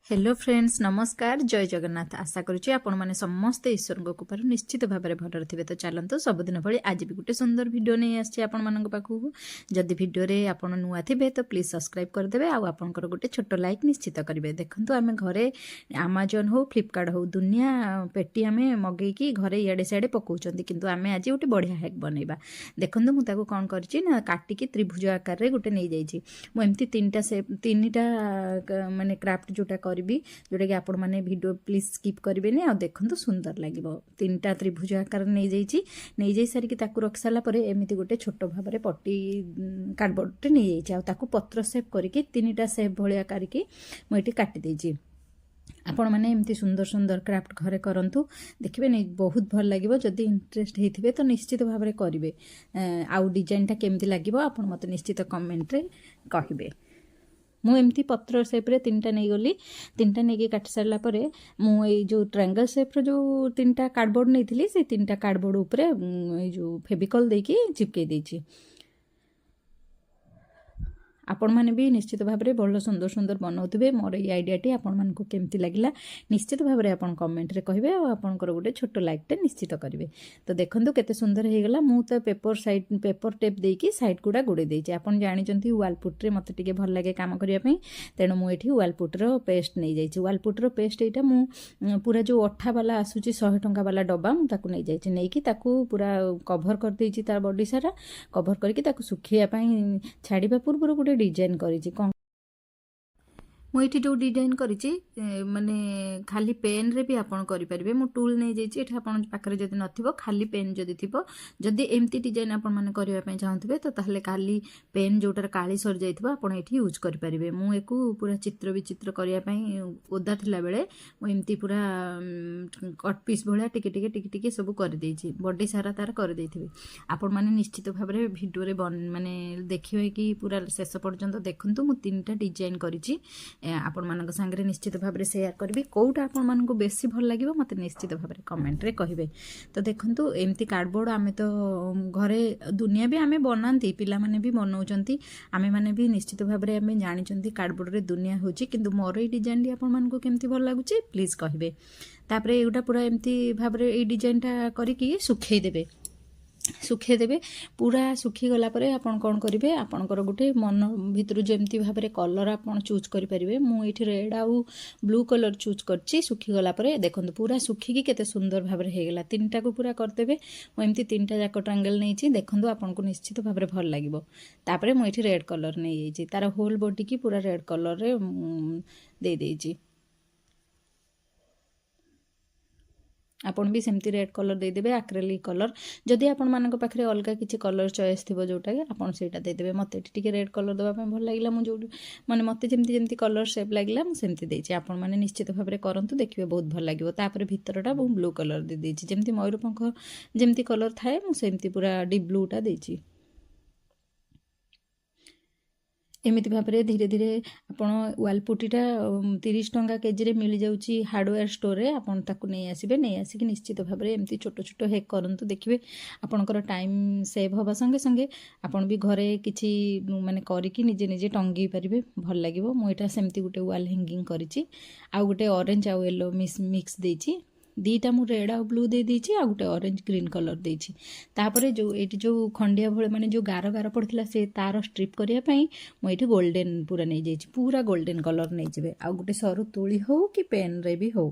Hello friends नमस्कार जय जगन्नाथ आशा करुच्ची आपण मैंने समस्ते ईश्वर कृपार निश्चित भाव में भल थे। तो चलते सबुदिन भाई आज भी गोटे सुंदर भिड नहीं आखक जदि भिडियो आप नुआ थे तो प्लीज सब्सक्राइब करदे आपर गोटे छोट लाइक निश्चित करेंगे। देखो आम घरे आमाजन हो फ्लिपकार्ट हो दुनिया पेटी आम मगेकी घरे इे सियाड़े पकाउं किंतु आम आज गोटे बढ़िया हैक बनइबा। देखो मुझे कौन कर काटिकी त्रिभुज आकार में गोटे नहीं जाइए मुझे तीनटा तीन माने क्राफ्ट जोटा करी जोटा कि आपण मैंने वीडियो प्लीज स्किप करेंगे आ देखो सुंदर लगे। तीनटा त्रिभुज आकार नहीं जाइए सारिकी रख सारापर एमती गोटे छोट भाव में पट्टी कार्डबोर्ड नहीं जाइए पत्र सेप करके तीनटा सेप भाया करके मुझे काटिदेची। आपण मैंने एमती सुंदर सुंदर क्राफ्ट घरे करंतु देखिए नहीं बहुत भल लगे। जदि इंटरेस्ट होते तो निश्चित भाव में करेंगे। आउ डिजाइनटा केमती लगे आप मत निश्चित कमेंट रे कहे। मुझे पत्र सेप्रे तीनटा नहीं गली तीनटा नहीं काटि सारापर मुझे जो ट्रायंगल सेप्र जो तीनटा कार्डबोर्ड नहीं थी से तीनटा कार्डबोर्ड उपरे जो फेविकल देकी चिपकई देछि। आपण मैंने भी निश्चित भाव में भल सुंदर सुंदर बनाऊे। मोर ये आइडियाटी आपण मानक केमती लगिला निश्चित भाव में आपण कमेंट रे कहिबे और आपनकर गोटे छोट लाइकटे निश्चित करेंगे। तो देखंतु केते सुंदर हो गला। मु तो पेपर टेप देकी साइड गुड़ा गुड़े देछि। आपण जानिचंती वालपुट रे मते टिके भल लागे काम करिया पई तेणु मु एठी वालपुट रो पेस्ट नहीं जाइछि। वालपुट रो पेस्ट एटा मु पूरा जो अठा वाला आसुची 100 टंका वाला डब्बा मु ताकू नहीं जाइछि। नहीं कि ताकू पूरा कवर कर देछि तार बॉडी सारा कवर करके ताकू सुखिया पई छाड़ीबा पूर्व गोटे डिजाइन करिछि। मुझे जो डिजाइन करिछि माने खाली पेन रे भी आपन करि परिबे। मु टूल नहीं जाइछि एठा आपन पाखरे जदि नथिबो खाली पेन जदि थिबो जदि एमती डिजाइन आपन माने करिवा पय चाहथिबे तो ताहले खाली पेन जोटार काली सर जाइथिबो आपन एठी यूज करि परिबे। मु एकु पूरा चित्र विचित्र करिया पय ओदा थिला बेले मु एमती पूरा कट पीस भलिया टिके टिके टिके टिके सब कर देछि। बॉडी सारा तार कर देथिबे। आपन माने निश्चित भाव रे वीडियो रे माने देखिबे कि पूरा शेष पर्यंत देखंतु मु तीनटा डिजाइन करिछि। आपण मानक संगे निश्चित भाव में शेयर करी कौटा आपण मानक बेसी भल लगे मत निश्चित भाव में कमेंट रे कहिबे। तो देखंतु एमती कार्डबोर्ड आमे तो घरे दुनिया भी आमे बनाती पिला माने भी बनाउचंती आमे माने भी निश्चित भाव में आमे जानिचंती कार्डबोर्ड रे दुनिया होची किंतु मोर ए डिजाइन डी आपण मानक केमती भल लागुची प्लीज कहिबे। तापरे एटा पूरा एमती भाव रे ए डिजाइनटा करिकि सुखै देबे। सुखे देबे पूरा सुखी गला परे आपण कोन करिवे आपणकर गोटे मन भितर जेमती भाव में कलर आपण चूज करि परिबे। मु एठी रेड आउ ब्लू कलर चूज करछि। सुखी गला परे देखंतु पूरा सुखी की केते सुंदर भाव में हेगला। तीनटा को पूरा करदेबे। मु एमती तीनटा जाक ट्रायंगल नैछि देखंतु आपण को निश्चित भाव में भल लागिवो। तापरे मु एठी रेड कलर नै जाइछि तार होल बॉडी की पूरा रेड कलर रे दे देइछि। आपण भी सेमती रेड कलर देदेवे आक्रेलिक कलर जदि आपण मानक पाखरे अलगा किछि कलर चॉइस थिबो जोटा कि आपण सेटा देदेवे। मते टिके रेड कलर देबा पे भल लागिला मु जो माने मते जेमती जेमती कलर शेप लागिला मु सेमती देछि। आपण माने निश्चित भाव में करंतु देखिबे बहुत भल लागिवो। तापर भितरटा मु ब्लू कलर दे देछि जेमती मयूरपंख जेमती कलर थाए मु सेमती पूरा डीप ब्लूटा देछि। एमती भाव में धीरे धीरे आपण वालपुटीटा 30 टंका केजी मिल जाउची हार्डवेयर स्टोर रे आपण ताकू नहीं आसीबे। नहीं आसिक निश्चित भाव में एमती छोट छोट हेक करंतु देखिबे आपणकर टाइम सेव होबा संगे संगे आपण भी घरे किछि माने करिकि निजे निजे टंगी परिबे भल लागिवो। मु एटा सेमती गोटे वाल हैंगिंग करिछि आ गोटे ऑरेंज आ येलो मिक्स देछि। दीटा मु रेड आ ब्लू दे देछि आ गोटे ऑरेंज ग्रीन कलर देछि। तापरे जो एटी जो खंडिया भळे माने जो गार गार पड़थिला से तार स्ट्रिप करिया पई मु एटी गोल्डन पूरा नै जाइछि। पूरा गोल्डन कलर नै जिवे। आ गोटे सरू तुली हो कि पेन रे भी हो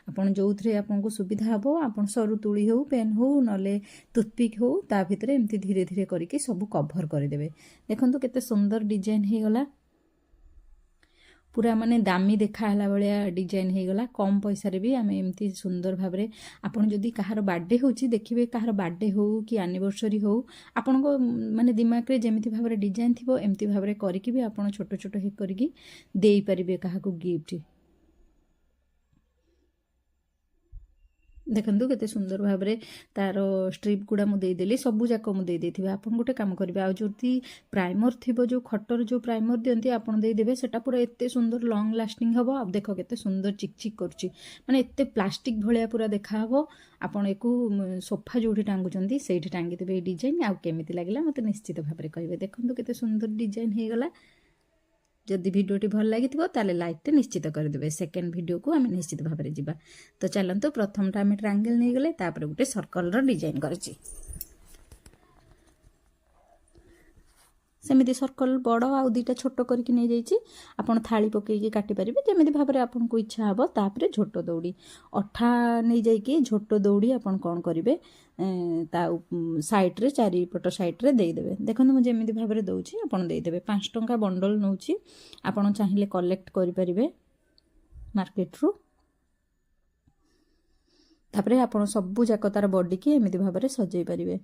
आपण जोथरे आपन को सुविधा हबो आपण सरू तुली हो पेन हो नले टूथपिक हो ता भितरे एमती धीरे धीरे करिकि सब कवर कर देबे। देखंतु केते सुंदर डिजाइन हे गला। पूरा माने दामी देखाला भाया डिजाइन हो गला। कम पैसा रे भी आम एमती सुंदर भाव में आपन जदि कहार बर्थडे होची देखिबे कहार बर्थडे हो कि एनिवर्सरी हो आपन को माने दिमाग रे जेमती भाव में डिजाइन थिबो एमती भाव में करिकि भी आपन छोट छोट हे करिकि देई परिबे काहा को गिफ्ट। देखंतु केते सुंदर भाव में तार स्ट्रिप गुड़ा मुझे देदेली सबू जाक मुझे देथिबे। आपन गोटे काम करिवे आ जोती प्राइमर थिबो जो खटर जो प्राइमर दियंती आपन दे देबे सेटा पूरा एते सुंदर लॉन्ग लास्टिंग हबो। अब देखो केते सुंदर चिक चिक करछि माने एते प्लास्टिक भलिया पूरा देखा हबो। आपन एकु सोफा जोठी टांगुचंती सेठी टांगी देबे। डिजाइन आ केमिति लागिला मते निश्चित भाव में कहिबे। देखंतु केते सुंदर डिजाइन हे गला। जदि भिडियोटी भल लगी ताले लाइकटे निश्चित करदे। सेकेंड वीडियो को आम निश्चित भाव में जावा। तो चलतु प्रथमटा आम ट्रायंगल नहीं गले गोटे सर्कल डिजाइन करछि। सेमती सर्कल बड़ आउ दुटा छोट करके नहीं जाइए। आपड़ थाली पकईकी काटिपारे जमी भाव में आपको इच्छा हे। तापर झोट दौड़ी अठा नहीं जाइए झोट दौड़ी आपन कौन करेंगे साइड्रे चारिपट साइड्रे देदेवे। देखो मुझे जमी भाव में दौची आपन देदेवे। 5 टंका बंडल नौ आपन चाहिए कलेक्ट करेंगे मार्केट रू। तापर आपन सबू जाक तार बॉडी की एमती भाव में सजई पारे।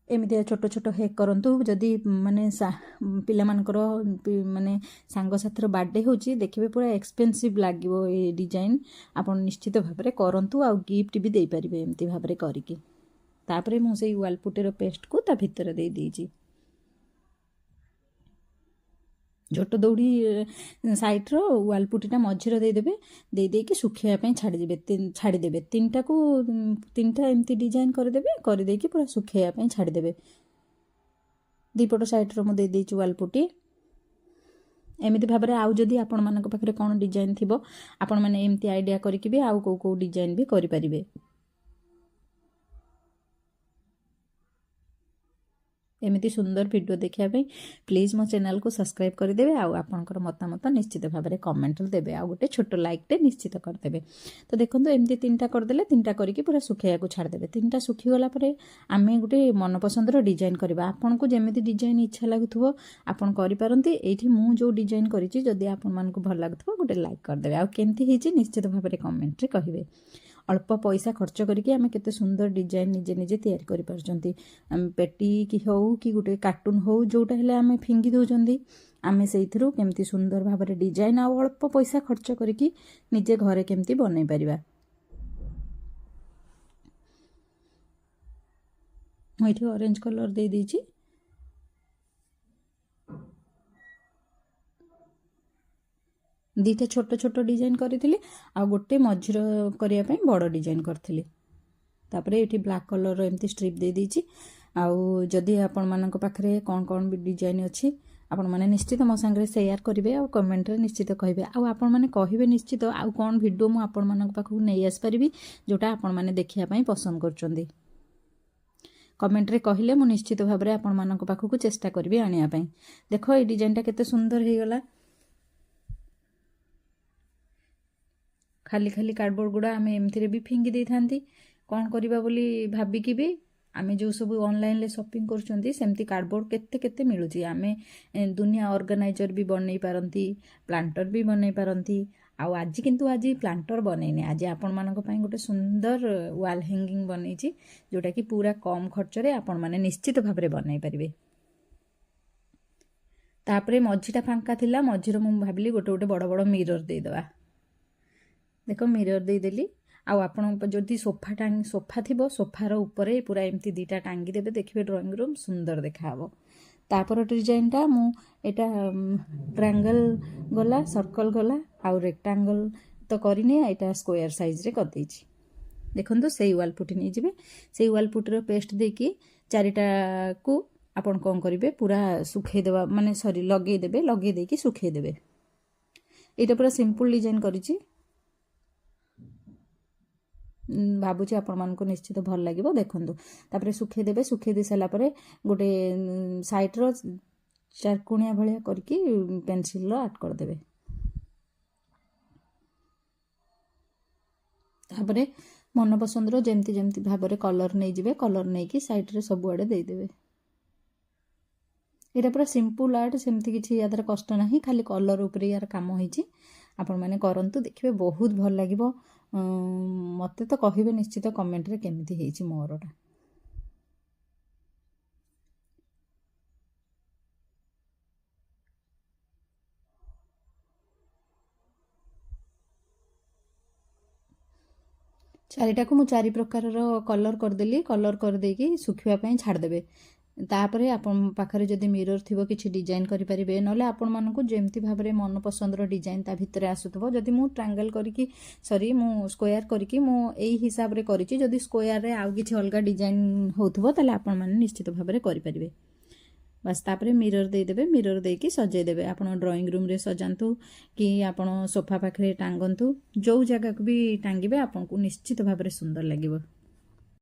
एमती छोट छोट हेक करंतु जदि माने पिला मानकर माने सांग साथर बर्थडे होची देखिबे पूरा एक्सपेंसिव लागिवो ए डिजाइन। आपन निश्चित भाव में करंतु आ गिफ्ट भी दे पारिबे एमती भाव में करिकी। तापरे मु सेई वाल पुटेर पेस्ट को ता भितर दे दीची। झोट दौड़ी साइड्र वाल पुटीटा मझीर देदेवे। देदेकी सुखाइबा छाड़ीदेवे। छाड़ीदेवे 3टा को 3टा एमती डिजाइन करदेवे। करदेकी पूरा सुखाइबा छाड़ीदेवे। दीपट साइड्र मु दे देइछु वाल पुटी। एमती भाव में आउ जदि आपण मानक पाखरे कोन डिजाइन थिबो आपण माने एमती आइडिया करिकि भी आउ को डिजाइन भी करि परिबे। एमती सुंदर वीडियो देखापी प्लीज मो चैनल को सब्सक्राइब करदे। आपंकर मतामत निश्चित भाव में कमेंट देवे। आ गोटे छोट लाइकटे निश्चित करदे। तो देखो एमती 3टा करदे। 3टा करके पूरा सुखाइया को छाड़देवे। 3टा सुखीगला आम गोटे मनपसंदर डिजाइन करवा। आपन को जमी डिजाइन इच्छा लगुव आपन करें। ये मु जो डिजाइन करी जदि आपण मानक भल लगुव गोटे लाइक करदे। आ केमती होइछि निश्चित भाव में कमेंट कहे। अल्प पैसा खर्च करके आम केते सुंदर डिजाइन निजे निजे तैयारी करि पारछंती। पेटी कि हो कि गोटे कार्टून हो जोटा हेले आम फिंगी दौरान आम से केमती सुंदर भाव में डिजाइन आ अल्प पैसा खर्च करके निजे घरे केमती बनई पारिबा। मुझे ऑरेंज कलर दे दीची। दीटा छोट छोट डिजाइन करी आ गोटे मझीर करने बड़ डिजाइन करी। तापर ये ब्लैक कलर एमती स्ट्रिप दे दीची। आउ जदि आपण मानक पाखरे कौन कौन भी डिजाइन अच्छी आपण माने निश्चित मो संगे शेयर करेंगे। आ कमेंट रे निश्चित कहे। आपण माने कहिबे निश्चित आउ कौन वीडियो मु आपण मानक पाखु नहीं आस पारिबी जोटा आपण माने देखिया पई पसंद करचंदी। कमेंट रे कहले मु निश्चित भाव में आपण मानक पाखु चेष्टा करबी आनिया पई। देखो ये डिजाइनटा केते सुंदर हे गला। खाली खाली कार्डबोर्ड गुड़ा आम एमती भी फिंगी दे था कौन करवा बोली भाविकी भी आम जो सब ऑनलाइन ले शॉपिंग करमती कार्डबोर्ड केते केते मिलूची। आम दुनिया ऑर्गेनाइजर भी बनई पारती प्लांटर भी बनई पारती। आज किंतु आज प्लांटर बनईनी। आज आपण मानक पई गोटे सुंदर वाल हैंगिंग बनईची जोटा कि पूरा कम खर्च रे आपण माने निश्चित भाव में बनई पारिबे। तापरे मझीटा फांका थिला मझीर मु भाबिली गोटे गोटे बड़ बड़ मिरर दे दवा। देखो मिरर दे देली। आपण जदि सोफा थी सोफार उपरे पूरा एमती 2टा टांगी देवे। देखिए ड्राइंग रूम सुंदर देखा। तापर डिजाइनटा मु एटा ट्रायंगल गला सर्कल गला आउ रेक्टांगल तो करनी एटा स्क्वायर साइज रे कर देछि। देखंतु सेई वाल पुटी नहीं जिवे। सेई वाल पुटीर पेस्ट देकी 4टा को आपण कोन करिवे पूरा सुखै देबा माने सॉरी लगे देबे। लगे देकी सुखै देबे। एटा पूरा सिंपल डिजाइन करिछि। भावुची आपण मान को निश्चित भल लगे। देखो तापर सुखे देबे। सुखे दे सारा पर गोटे साइड्र चारकोणिया भाया करके पेनसिल आर्ट करदे। तापर मन पसंद जमती जमती भाव में कलर नहीं जिवे। कलर नहीं कि साइड्रे सबुआड़े देदेवे। यहाँ पूरा सिंपल आर्ट सेमती किसी यादार कष्ट ना खाली कलर उपरे यार काम होइछि। आपण माने करंतु देखिबे बहुत भल लागिबो। मते तो कहिबे निश्चित कमेंट रे केमिति हेइछि मोरटा। चारिटा को मु 4 प्रकार कलर करदेली। कलर कर देकी सुखिबा पई छाड़ देबे। तापरे आपण पाखरे जदि मिरर थिबो किछि डिजाइन करि परिबे। नले आपण मानकु जेमति भाबरे मन पसंदर डिजाइन ता भितरे आसुथबो। जदि मु ट्रायंगल करिकि सॉरी मु स्क्वायर करिकि मु एई हिसाब रे करिछि। जदि स्क्वायर रे आउ किछि अलगा डिजाइन होथबो ताले आपण माने निश्चित भाबरे करि परिबे। ବାସ୍ ତାପରେ ମିରର ଦେଇଦେବେ, ମିରର ଦେଇକି ସଜେଇଦେବେ। ଆପଣ ଡ୍ରଇଂ ରୁମ୍ରେ ସଜାନ୍ତୁ କି ଆପଣ ସୋଫା ପାଖରେ ଟାଙ୍ଗନ୍ତୁ, ଯେଉଁ ଜାଗାକୁ ବି ଟାଙ୍ଗିବେ ଆପଣଙ୍କୁ ନିଶ୍ଚିତ ଭାବରେ ସୁନ୍ଦର ଲାଗିବ।